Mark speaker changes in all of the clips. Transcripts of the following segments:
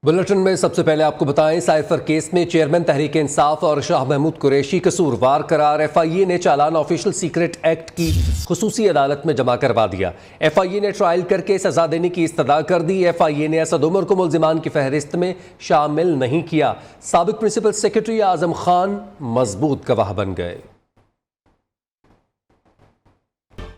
Speaker 1: Bulletin में सबसे पहले आपको बताएं, साइफर केस में चेयरमैन तहरीक इंसाफ और शाह महमूद कुरैशी कसूरवार करार। एफआईए ने चालान ऑफिशियल सीक्रेट एक्ट की खुसूसी अदालत में जमा करवा दिया। एफआईए ने ट्रायल करके सजा देने की इस्तदा कर दी। एफआईए ने असद उमर को मुल्जिमान की फहरिस्त में शामिल नहीं किया। साबिक प्रिंसिपल सेक्रेटरी आजम खान मजबूत गवाह बन गए।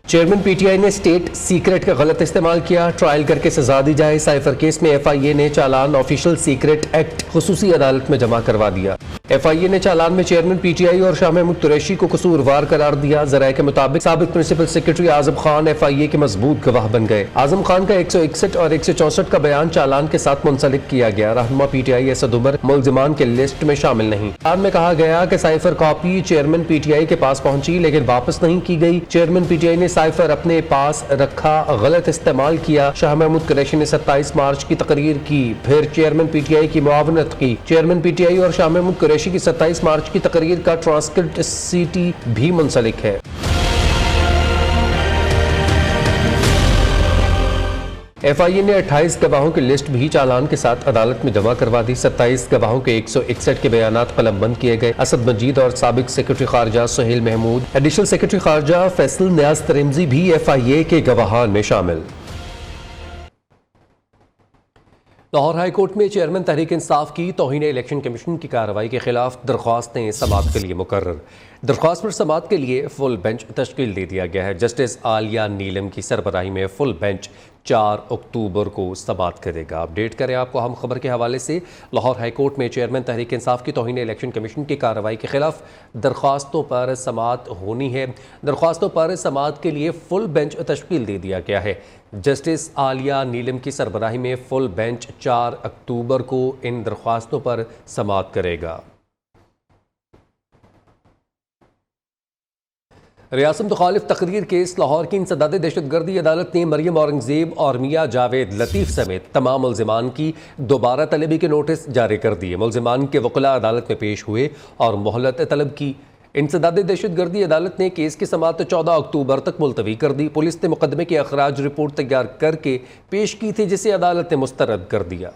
Speaker 1: चेयरमैन पीटीआई ने स्टेट सीक्रेट का गलत इस्तेमाल किया, ट्रायल करके सजा दी जाए। साइफर केस में एफआईए ने चालान ऑफिशियल सीक्रेट एक्ट खुसूसी अदालत में जमा करवा दिया। एफआईए ने चालान में चेयरमैन पीटीआई और शाह महमूद कुरैशी को कसूरवार करार दिया। जराये के मुताबिक साबिक principal secretary Azam Khan FIA के मजबूत गवाह बन गए। आजम खान का 161 और 164 का बयान चालान के साथ मुंसलिक किया गया। रहनुमा पीटीआई असद उमर मुल्जिमान के लिस्ट में शामिल नहीं। चालान में कहा गया कि साइफर कॉपी चेयरमैन पीटीआई के पास पहुंची लेकिन वापस नहीं की गई। चेयरमैन पीटीआई ने साइफर अपने पास रखा, गलत इस्तेमाल किया। शाह महमूद कुरैशी ने 27 मार्च की तकरीर की, फिर चेयरमैन पीटीआई की मुआवनत की। चेयरमैन पीटीआई और शाह महमूद कुरैशी की 27 मार्च की तकरीर का ट्रांसक्रिप्ट सीटी भी मुंसलिक है। एफआईए ने 28 गवाहों की लिस्ट भी चालान के साथ अदालत में जमा करवा दी। 27 गवाहों के 161 के बयानात कलमबंद किए गए। असद मजीद और साबिक सेक्रेटरी खारजा सुहेल महमूद, एडिशनल सेक्रेटरी खारजा फैसल न्याज तरिमजी भी एफआईए के गवाहान में शामिल। लाहौर हाई कोर्ट में चेयरमैन तहरीक इंसाफ की तौहीन इलेक्शन कमीशन की कार्रवाई के खिलाफ दरख्वास्तें समाअत के लिए मुकर्रर। दरख्वास्त पर समाअत के लिए फुल बेंच तश्कील दे दिया गया है। जस्टिस आलिया नीलम की सरबराही में फुल बेंच 4 अक्टूबर को समाअत करेगा। अपडेट करें आपको हम खबर के हवाले से। लाहौर हाई कोर्ट में चेयरमैन तहरीक इंसाफ की तौहीन इलेक्शन कमीशन की कार्रवाई के खिलाफ दरख्वास्तों पर समाअत होनी है। दरख्वास्तों पर समाअत के लिए फुल बेंच तश्कील दे दिया गया है। जस्टिस आलिया नीलम की सरबराही में फुल बेंच 4 अक्टूबर को इन दरख्वास्तों पर समाअत करेगा। रियासत मुखालिफ तकरीर केस लाहौर की इंसदाद दहशतगर्दी अदालत ने मरियम औरंगजेब और मियाँ जावेद लतीफ़ समेत तमाम मुल्जिमान की दोबारा तलबी के नोटिस जारी कर दिए। मुल्जिमान के वकला अदालत में पेश हुए और मोहलत तलब की। इंसदाद दहशतगर्दी अदालत ने केस की समाअत 14 अक्टूबर तक मुलतवी कर दी। पुलिस ने मुकदमे की अखराज रिपोर्ट तैयार करके पेश की थी, जिसे अदालत ने मुस्तरद कर दिया।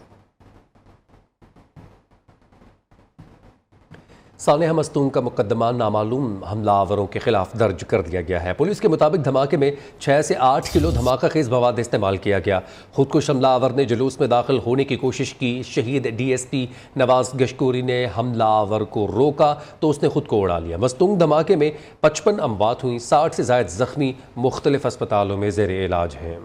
Speaker 1: सानेह मस्तूम का मुकदमा नामालूम हमलावरों के खिलाफ दर्ज कर दिया गया है। पुलिस के मुताबिक धमाके में 6 से 8 किलो धमाका खेज मवाद इस्तेमाल किया गया। खुदकुश हमलावर ने जुलूस में दाखिल होने की कोशिश की। शहीद डीएसपी नवाज गशकोरी ने हमलावर को रोका तो उसने खुद को उड़ा लिया। मस्तूम धमाके में 55 अमवात हुई, 60 से ज़ायद जख्मी मुख्तलिफ अस्पतालों में ज़ेर इलाज हैं।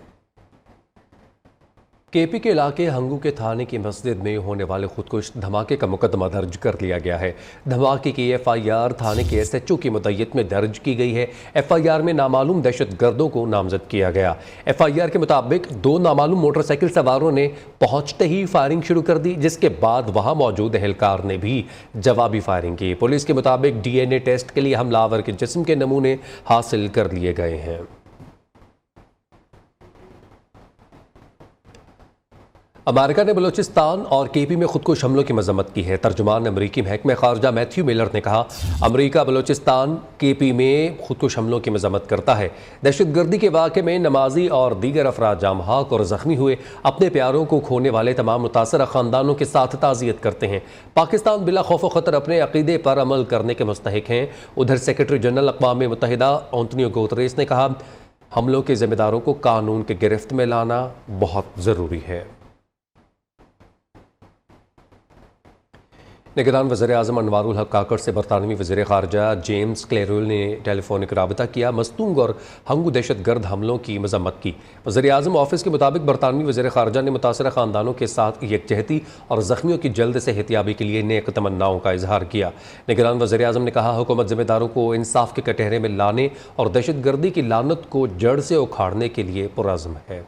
Speaker 1: केपी के इलाके हंगू के थाने की मस्जिद में होने वाले खुदकुश धमाके का मुकदमा दर्ज कर लिया गया है। धमाके की एफआईआर थाने के एसएचओ की मुद्दत में दर्ज की गई है। एफआईआर में नामालूम दहशतगर्दों को नामजद किया गया। एफआईआर के मुताबिक 2 नामालूम मोटरसाइकिल सवारों ने पहुंचते ही फायरिंग शुरू कर दी, जिसके बाद वहां मौजूद एहलकार ने भी जवाबी फायरिंग की। पुलिस के मुताबिक डीएनए टेस्ट के लिए हमलावर के जिस्म के नमूने हासिल कर लिए गए हैं। अमेरिका ने बलूचिस्तान और केपी में खुदकुश हमलों की मजम्मत की है। तर्जुमान अमरीकी महकमे खारजा मैथ्यू मिलर ने कहा, अमरीका बलूचिस्तान केपी में खुदकुश हमलों की मजम्मत करता है। दहशतगर्दी के वाक़े में नमाजी और दीगर अफराद जाम हक और ज़ख्मी हुए अपने प्यारों को खोने वाले तमाम मुतासरा ख़ानदानों के साथ ताज़ियत करते हैं। पाकिस्तान बिला खौफ व ख़तर अपने अक़ीदे पर अमल करने के मुस्तहिक हैं। उधर सेक्रेटरी जनरल अक़वाम मुत्तहिदा एंटोनियो गुतरेस ने कहा, हमलों के ज़िम्मेदारों को कानून के गिरफ्त में लाना बहुत ज़रूरी है। निगरान वज़ीर आज़म अनवारुल हक काकड़ से बरतानवी वज़ीर ख़ारजा जेम्स क्लेरोल ने टेलीफोनिक राबता किया। मस्तूंग और हंगू दहशतगर्द हमलों की मजम्मत की। वज़ीर आज़म ऑफिस के मुताबिक बरतानवी वज़ीर ख़ारजा ने मुतासरा ख़ानदानों के साथ यकजहती और ज़ख्मियों की जल्द से एहतियाबी के लिए नेक तमन्नाओं का इजहार किया। निगरान वज़ीर आज़म ने कहा, हुकूमत ज़िम्मेदारों को इंसाफ के कटहरे में लाने और दहशतगर्दी की लानत को जड़ से उखाड़ने के लिए पुरअज़्म है।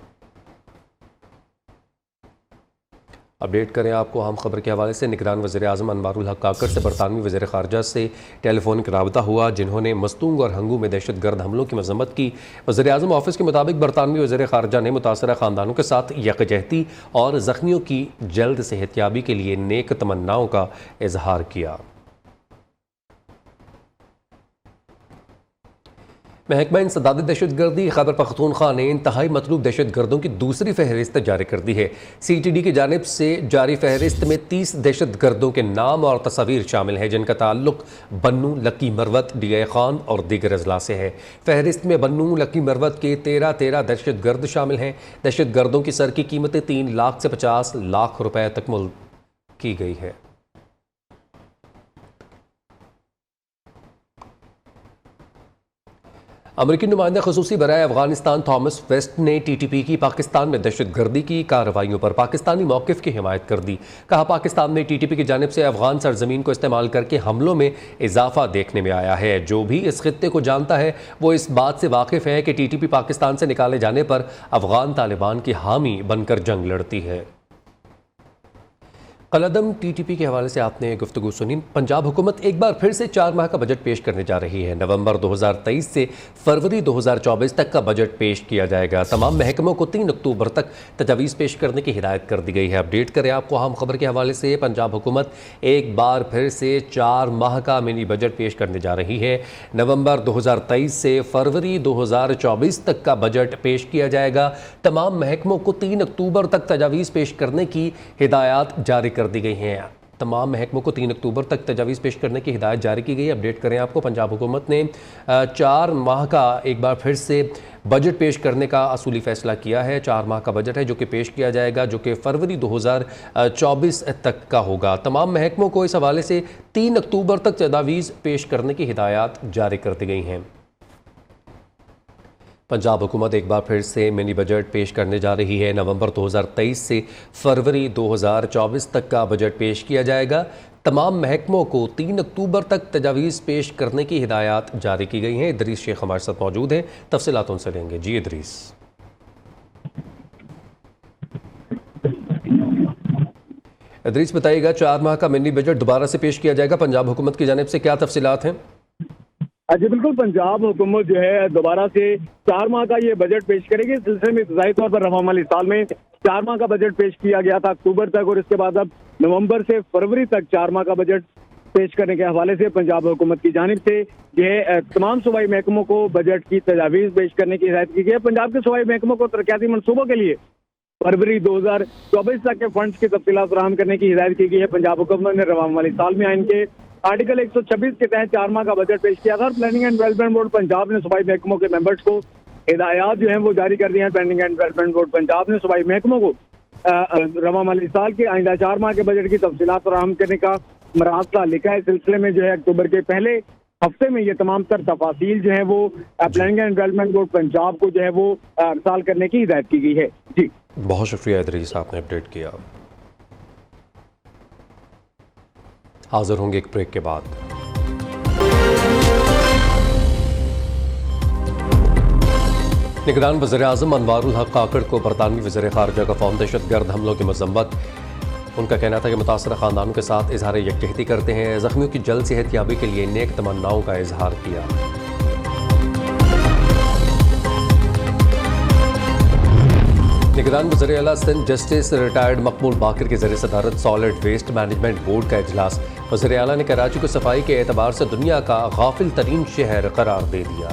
Speaker 1: अपडेट करें आपको हम खबर के हवाले से। निगरान वज़ीर आज़म अनवारुल हक काकड़ से बरतानवी वज़ीर ख़ारजा से टेलीफोनिक राबता हुआ, जिन्होंने मस्तूंग और हंगू में दहशतगर्द हमलों की मजम्मत की। वज़ीर आज़म ऑफिस के मुताबिक बरतानवी वज़ीर ख़ारजा ने मुतासरा ख़ानदानों के साथ यकजहती और ज़ख्मियों की जल्द से एहतियाबी के लिए नेक तमन्नाओं का इजहार किया। महकमा इंसदाद दहशतगर्दी खैबर पख्तूनख्वा ने इंतहाई मतलूब दहशतगर्दों की दूसरी फहरिस्त जारी कर दी है। CTD की जानिब से जारी फहरिस्त में 30 दहशतगर्दों के नाम और तस्वीर शामिल है, जिनका ताल्लुक बन्नू, लकी मरवत, DI खान और दीगर अजला से है। फहरिस्त में बन्नू, लकी मरवत के 13 दहशतगर्द शामिल हैं। दहशतगर्दों की सर की कीमतें 3 लाख से 50 लाख रुपए तक मुल्क की गई है। अमरीकी नुमाइंदा खसूसी बराए अफगानिस्तान थॉमस वेस्ट ने TTP की पाकिस्तान में दहशतगर्दी की कार्रवाइयों पर पाकिस्तानी मौक़िफ़ की हिमायत कर दी। कहा, पाकिस्तान में TTP की जानिब से अफगान सरजमीन को इस्तेमाल करके हमलों में इजाफा देखने में आया है। जो भी इस खित्ते को जानता है वो इस बात से वाकिफ़ है कि TTP पाकिस्तान से निकाले जाने पर अफगान तालिबान की हामी बनकर जंग लड़ती है। कलअदम TTP के हवाले से आपने गुफ्तगू सुनी। पंजाब हुकूमत एक बार फिर से 4 माह का बजट पेश करने जा रही है। नवंबर 2023 से फरवरी 2024 तक का बजट पेश किया जाएगा। तमाम महकमों को 3 अक्टूबर तक तजावीज़ पेश करने की हिदायत कर दी गई है। अपडेट करें आपको अहम खबर के हवाले से, पंजाब हुकूमत एक बार फिर से 4 माह का मिनी बजट पेश करने जा रही है। नवंबर 2023 से फरवरी 2024 तक का बजट पेश किया जाएगा। तमाम महकमों को 3 अक्टूबर तक तजावीज़ पेश करने की हिदायत जारी कर दी गई हैं। तमाम महकमों को 3 अक्टूबर तक तजावीज़ पेश करने की हिदायत जारी की गई है। अपडेट करें आपको, पंजाब हुकूमत ने 4 माह का एक बार फिर से बजट पेश करने का असूली फ़ैसला किया है। 4 माह का बजट है जो कि पेश किया जाएगा, जो कि फरवरी 2024 तक का होगा। तमाम महकमों को इस हवाले से 3 अक्टूबर तक तजावीज़ पेश करने की हिदायत जारी कर दी गई हैं। पंजाब हुकूमत एक बार फिर से मिनी बजट पेश करने जा रही है। नवंबर 2023 से फरवरी 2024 तक का बजट पेश किया जाएगा। तमाम महकमों को 3 अक्टूबर तक तजावीज़ पेश करने की हिदायत जारी की गई हैं। इदरीस शेख हमारे साथ मौजूद हैं, तफसीलात उनसे लेंगे। जी इदरीस। इदरीस बताइएगा, 4 माह का मिनी बजट दोबारा से पेश किया जाएगा, पंजाब हुकूमत की जानिब से क्या तफसीलात हैं?
Speaker 2: जी बिल्कुल, पंजाब हुकूमत जो है दोबारा से 4 माह का ये बजट पेश करेगी। इस सिलसिले में इब्तदाई तौर पर रफ़ा माली साल में 4 माह का बजट पेश किया गया था अक्टूबर तक, और इसके बाद अब नवंबर से फरवरी तक 4 माह का बजट पेश करने के हवाले से पंजाब हुकूमत की जानिब से यह तमाम सूबाई महकमों को बजट की तजावीज़ पेश करने की हिदायत की गई है। पंजाब के सूबाई महकमों को तरक्याती मनसूबों के लिए फरवरी 2024 तक के फंड्स की तफसीलात फराहम करने की हिदायत की गई है। पंजाब हुकूमत ने रवा माली साल में आइन के आर्टिकल 126 के तहत 4 माह का बजट पेश किया था। Planning and development board Punjab ने सूबाई महकमों के मेंबर्स को हिदायत जो है वो जारी कर दी हैं। Planning and development board Punjab ने सूबाई महकमों को रवा माली साल के आइंदा 4 माह के बजट की तफसीलात फराहम करने का मरासला लिखा है। इस सिलसिले में जो है अक्टूबर के पहले हफ्ते में ये तमाम तर तफासील जो है वो planning and development board Punjab को जो है वो अरसाल करने की हिदायत की गई है। जी
Speaker 1: बहुत शुक्रिया इदरीस, आपने अपडेट किया। हाजिर होंगे एक ब्रेक के बाद। निगरान वज़ीर-ए-आज़म अनवारुल हक काकड़ को बरतानवी वज़ीर ख़ारजा का फ़ौम दहशतगर्द हमलों की मज़म्मत। उनका कहना था कि मुतासरा ख़ानदानों के साथ इजहार यकजहती करते हैं। ज़ख्मियों की जल्द सेहतयाबी के लिए नेक तमन्नाओं का इजहार किया। निगरान वज़ीर आला सिंध जस्टिस रिटायर्ड मकबूल बाकर के ज़रिए सदारत सॉलिड वेस्ट मैनेजमेंट बोर्ड का इजलास। वज़ीर आला ने कराची को सफाई के एतबार से दुनिया का गाफिल तरीन शहर करार दे दिया।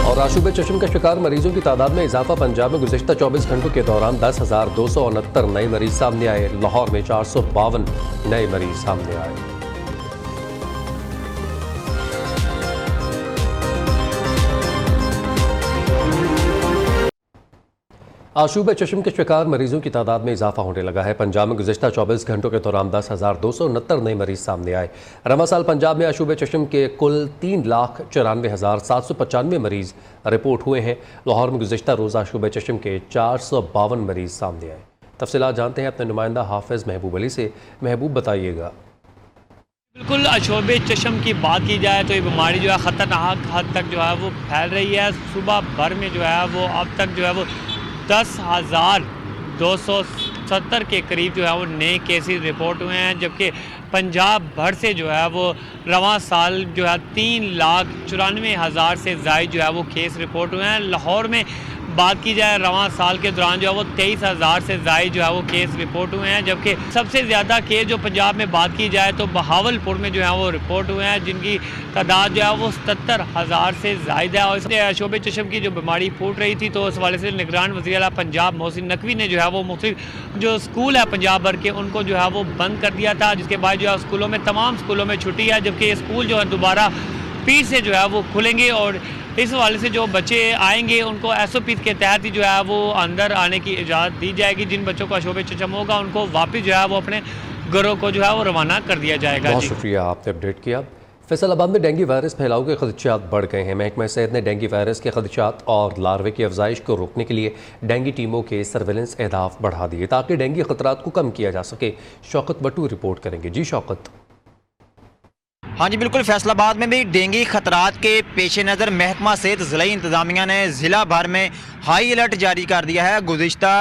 Speaker 1: और आशूब चश्म का शिकार मरीजों की तादाद में इजाफा। पंजाब में गुज़िश्ता 24 घंटों के दौरान 10,269 नए मरीज सामने आए। लाहौर में 452 नए मरीज सामने आए। आशूब चश्म के शिकार मरीजों की तादाद में इजाफा होने लगा है। पंजाब में गुज़िश्ता 24 घंटों के दौरान 10,269 नए मरीज सामने आए। रवा साल पंजाब में आशूब चश्म के कुल 3,94,795 मरीज रिपोर्ट हुए हैं। लाहौर में गुज़िश्ता रोज़ आशूब चश्म के 452 मरीज सामने आए। तफसीलात जानते हैं अपने नुमाइंदा हाफिज़ महबूब अली से। महबूब, बताइएगा।
Speaker 3: बिल्कुल, आशूब चश्म की बात की जाए तो ये बीमारी जो है ख़तरनाक हद तक जो है वो फैल रही है। सुबह भर में जो है वो अब तक जो है वो 10,270 के करीब जो है वो नए केसेस रिपोर्ट हुए हैं, जबकि पंजाब भर से जो है वो रवां साल जो है 3,94,000 से ज़ायद जो है वो केस रिपोर्ट हुए हैं। लाहौर में बात की जाए रवां साल के दौरान जो है वो 23,000 से ज़ायद जो है वो केस रिपोर्ट हुए हैं, जबकि सबसे ज़्यादा केस जो पंजाब में बात की जाए तो बहावलपुर में जो है वो रिपोर्ट हुए हैं, जिनकी तादाद जो है वो 77,000 से ज़ायद है। और इसमें शोबे चशम की जो बीमारी फूट रही थी तो उस हवाले से निगरान वज़ीर आला पंजाब मोहसिन नकवी ने जो है वो मुख्तलिफ जो स्कूल है पंजाब भर के उनको जो है वो बंद कर दिया था, जिसके बाद जो है स्कूलों में तमाम स्कूलों में छुट्टी है, जबकि ये स्कूल जो है दोबारा फिर से जो है वो खुलेंगे और इस हवाले से जो बच्चे आएंगे उनको SOP के तहत ही जो है वो अंदर आने की इजाज़त दी जाएगी। जिन बच्चों का शोबे चशम होगा उनको वापस जो है वो अपने घरों को जो है वो रवाना कर दिया जाएगा।
Speaker 1: बहुत शुक्रिया, आपने अपडेट किया। फैसलाबाद में डेंगू वायरस फैलाव के खदशात बढ़ गए हैं। महकमा सेहत ने डेंगू वायरस के खदशात और लार्वे की अफजाइश को रोकने के लिए डेंगू टीमों के सर्वेलेंस अहदाफ बढ़ा दिए ताकि डेंगू खतरात को कम किया जा सके। शौकत बटू रिपोर्ट करेंगे। जी शौकत।
Speaker 4: हाँ जी बिल्कुल, फैसलाबाद में भी डेंगू खतरात के पेश नज़र महकमा सेहत ज़िला इंतज़ामिया ने ज़िला भर में हाई अलर्ट जारी कर दिया है। गुज़िश्ता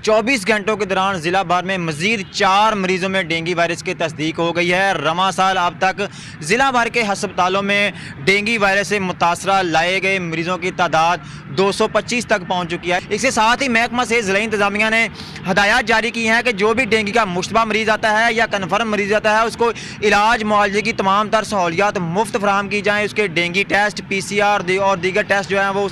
Speaker 4: 24 घंटों के दौरान ज़िला भर में मज़ीद 4 मरीज़ों में डेंगू वायरस की तस्दीक हो गई है। रवां साल अब तक ज़िला भर के हस्पतालों में डेंगू वायरस से मुतासरा लाए गए मरीज़ों की तादाद 225 तक पहुँच चुकी है। इसके साथ ही महकमा सेहत ज़िला इंतज़ामिया ने हदायत जारी की हैं कि जो भी डेंगू का मुश्तबा मरीज़ आता है या कन्फर्म मरीज़ आता है उसको इलाज मुआवजे की तमाम तर सहूलियात मुफ्त फराहम की जाएँ। उसके डेंगू टेस्ट PCR और दीगर टेस्ट जो हैं वो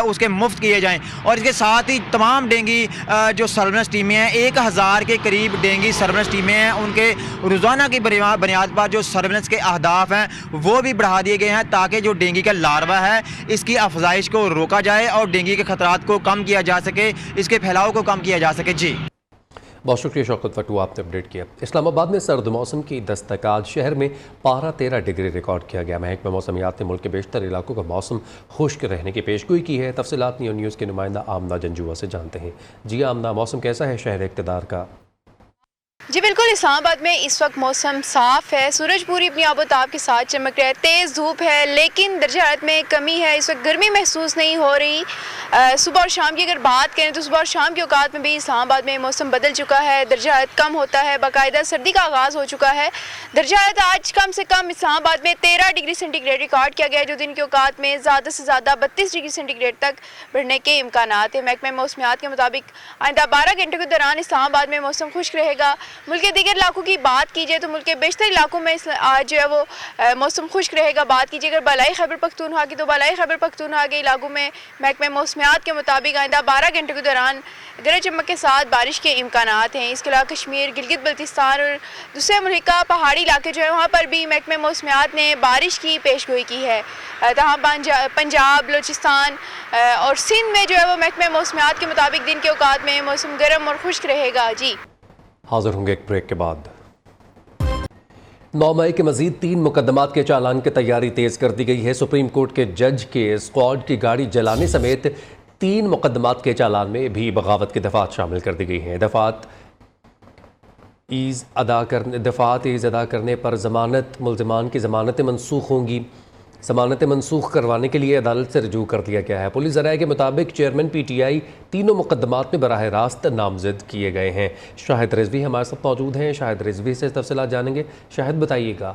Speaker 4: उसके मुफ्त किए जाएँ। और इसके साथ ही तमाम डेंगू जो सर्वेलेंस टीमें हैं, 1000 के करीब डेंगू सर्वेलेंस टीमें हैं, उनके रोज़ाना की बुनियाद पर जो सर्वेलेंस के अहदाफ हैं वो भी बढ़ा दिए गए हैं ताकि जो डेंगू का लार्वा है इसकी अफजाइश को रोका जाए और डेंगू के खतरात को कम किया जा सके, इसके फैलाव को कम किया जा सके। जी
Speaker 1: बहुत शुक्रिया शौकत फटू, आपने अपडेट किया। इस्लामाबाद में सर्द मौसम की दस्तक, आज शहर में पारा 13 डिग्री रिकॉर्ड किया गया। महकमा मौसमियात ने मुल्क के बेशतर इलाकों का मौसम खुश्क रहने की पेशगोई की है। तफसीलात नियो न्यूज़ के नुमाइंदा आमना जंजुआ से जानते हैं। जी आमना, मौसम कैसा है शहर इक़्तिदार का?
Speaker 5: जी बिल्कुल, इस्लामाबाद में इस वक्त मौसम साफ़ है, सूरज पूरी अपनी आबोताब के साथ चमक रहा है, तेज़ धूप है लेकिन दर्जा हरारत में कमी है। इस वक्त गर्मी महसूस नहीं हो रही। सुबह और शाम की अगर बात करें तो सुबह और शाम के औकात में भी इस्लामाबाद में मौसम बदल चुका है, दर्जा हरारत कम होता है, बाकायदा सर्दी का आगाज़ हो चुका है। दर्जा हरारत आज कम से कम इस्लामाबाद में 13 डिग्री सेंटीग्रेड रिकॉर्ड किया गया, जो दिन के औकात में ज़्यादा से ज़्यादा 32 डिग्री सेंटीग्रेड तक बढ़ने के इम्कानात है। महकमा मौसमियात के मुताबिक आइंदा 12 घंटों के दौरान इस्लामाबाद में मौसम खुश्क रहेगा। मुल्क के दीगर इलाकों की बात की जाए तो मुल्क के बेशतर इलाकों में आज जो है वो मौसम खुश्क रहेगा। बात कीजिए अगर बलाई खैबर पख्तूनख्वा की तो बलाई खैबर पख्तूनख्वा के इलाकों में महकमा मौसमियात के मुताबिक आइंदा 12 घंटों के दौरान गरज चमक के साथ बारिश के इम्कानात हैं। इसके अलावा कश्मीर, गिलगित बल्तिस्तान और दूसरे मुल्क का पहाड़ी इलाके जो है वहाँ पर भी महकमा मौसमियात ने बारिश की पेशगोई की है। तहाँ पंजाब, बलूचिस्तान और सिंध में जो है वो महकमा मौसमियात के मुताबिक दिन के औकात में मौसम गर्म और खुश्क रहेगा। जी
Speaker 1: हाजिर होंगे एक ब्रेक के बाद। 9 मई के मजीद 3 मुकदमात के चालान की तैयारी तेज कर दी गई है। सुप्रीम कोर्ट के जज के स्क्वाड की गाड़ी जलाने समेत 3 मुकदमात के चालान में भी बगावत की दफात शामिल कर दी गई हैं। दफात ईज़ अदा करने पर ज़मानत मुल्ज़िमान की ज़मानतें मनसूख होंगी। ज़मानतें मनसूख करवाने के लिए अदालत से रजू कर दिया गया है। पुलिस ज़राए के मुताबिक चेयरमैन PTI तीनों मुकदमात में बराह रास्त नामजद किए गए हैं। शाहिद रिजवी हमारे साथ मौजूद हैं। शाहिद रिजवी से तफसीलात जानेंगे। शाहिद बताइएगा।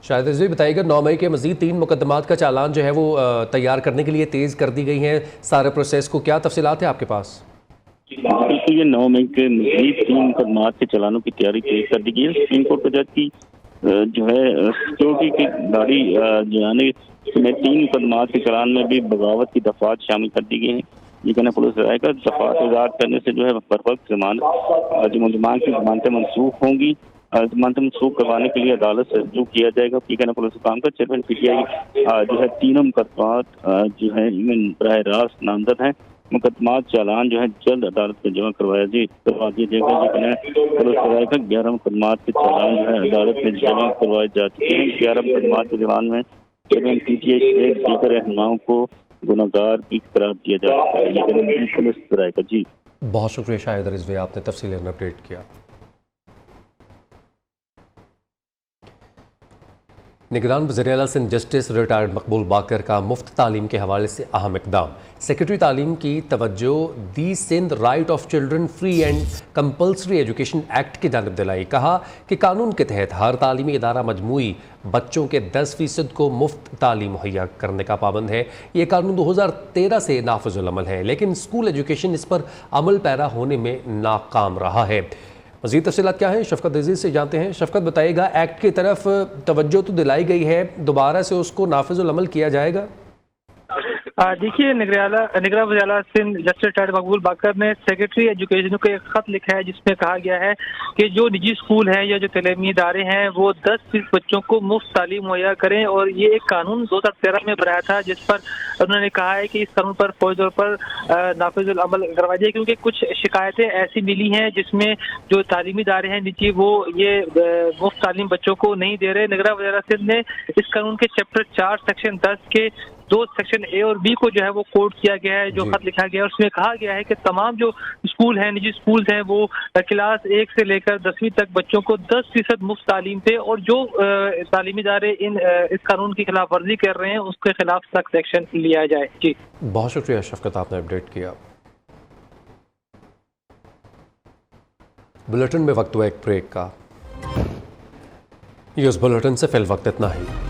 Speaker 1: शाहिद रिजवी बताइएगा, 9 मई के मजीद 3 मुकदमात का चालान जो है वो तैयार करने के लिए तेज़ कर दी गई हैं। सारे प्रोसेस को क्या तफसीलात है आपके पास?
Speaker 6: बिल्कुल, ये 9 मई के मजीद 3 मुकदमात के चालानों की तैयारी तेज कर दी गई है। सुप्रीम कोर्ट के जज की जो है सिक्योरिटी की गाड़ी जलाने में 3 मुकदमात के चालान में भी बगावत की दफात शामिल कर दी गई है। ये कहना पुलिस राय का दफात आजाद करने से जो है बर वक्त जमानत जो मुल्ज़िमान की जमानतें मनसूख होंगी, जमानतें मनसूख करवाने के लिए अदालत से रजू किया जाएगा। ये कहना पुलिस हुकाम का चेयरमैन PTI जो है तीनों मुकदमात जो है इनमें बराह रास्त नामजद हैं। मुकदमात चालान जो है जल्द अदालत में जमा करवा दिया जाएगा। ये कहना पुलिस राय का 11 मुकदमात के चालान जो है अदालत में जमा करवाए जा चुके हैं। 11 मुकदमात के चालान में चेयरमैन PTI से दीगर रहनुमाओं को गुनहगार भी करार दिया जा सकता है। ये कहना पुलिस राय का। जी
Speaker 1: बहुत शुक्रिया शाहिद रिजवी, आपने तफसीलन अपडेट किया। निगरान वज़ीर-ए-आला सिंध जस्टिस रिटायर्ड मकबूल बाकर का मुफ्त तालीम के हवाले से अहम इकदाम। सेक्रेटरी तालीम की तवज्जो दी Sindh right of children free and compulsory education act की जानिब दिलाई। कहा कि कानून के तहत हर तालीमी इदारा मजमूई बच्चों के 10% को मुफ्त तालीम मुहैया करने का पाबंद है। ये कानून 2013 से नाफिजुल अमल है, लेकिन स्कूल एजुकेशन इस पर अमल पैरा होने में नाकाम रहा है। मज़ीद तफ़सीलात क्या हैं, शफ़क़त अज़ीज़ से जानते हैं। शफ़क़त, बताइएगा, एक्ट की तरफ तवज्जो तो दिलाई गई है, दोबारा से उसको नाफिजुल अमल किया जाएगा?
Speaker 7: देखिए, निगरान वज़ीर-ए-आला सिंध जस्टिस रिटायर्ड मकबूल बाकर ने सेक्रेटरी एजुकेशन को एक खत लिखा है जिसमें कहा गया है कि जो निजी स्कूल हैं या जो तलीमी इदारे हैं वो 10% बच्चों को मुफ्त तालीम मुहैया करें। और ये एक कानून 2013 में बनाया था जिस पर उन्होंने कहा है कि इस कानून पर फौरी तौर पर नाफिजुल अमल करवा दिया, क्योंकि कुछ शिकायतें ऐसी मिली हैं जिसमें जो तालीमी इदारे हैं निजी वो ये मुफ्त तालीम बच्चों को नहीं दे रहे। निगरान वज़ीर-ए-आला सिंध ने इस कानून के चैप्टर 4 सेक्शन 10 के 2 सेक्शन ए और बी को जो है वो कोड किया गया है, जो खत लिखा गया है उसमें कहा गया है कि तमाम जो स्कूल हैं, निजी स्कूल हैं, वो क्लास 1 से लेकर 10वीं तक बच्चों को 10% मुफ्त तालीम दे और जो तालीमी इदारे इस कानून की खिलाफ वर्जी कर रहे हैं उसके खिलाफ सख्त एक्शन लिया जाए। जी,
Speaker 1: बहुत शुक्रिया शफ़क़त, आपने अपडेट किया। बुलेटिन में वक्त हुआ एक ब्रेक का। ये उस बुलेटिन से फिल वक्त इतना ही।